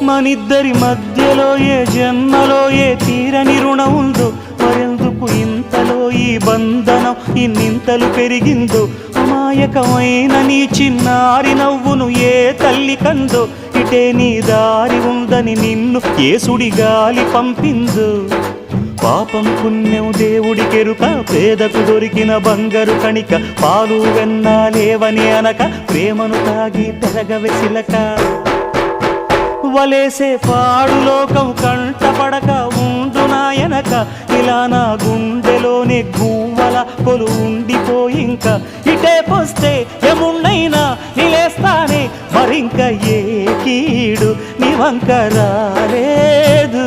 మనిద్దరి మధ్యలో ఏ జన్మలో ఏ తీరని రుణం ఉందో, మరెందుకు ఇంతలో ఈ బంధనం ఇన్నింతలు పెరిగిందో, అమాయకమైన నీ చిన్నారి నవ్వును ఏ తల్లి కందో, ఇటే నీ దారి ఉందని నిన్ను ఏ సుడి గాలి పంపిందో. పాపం పుణ్యం దేవుడికెరుక, పేదకు దొరికిన బంగారు కణిక, పాలు వెన్నాలేవని అనక ప్రేమను తాగి పెరగవెసిలక. వలేసే పాడు లోకం కంటపడక ఉండు నాయనక, ఇలా నా గుండెలోనే గువ్వల కొలు ఉండిపోయింక. ఇటే పోస్తే ఎమున్నైనా నిలేస్తానే, మరింక ఏ కీడు నీ వంక రాలేదు.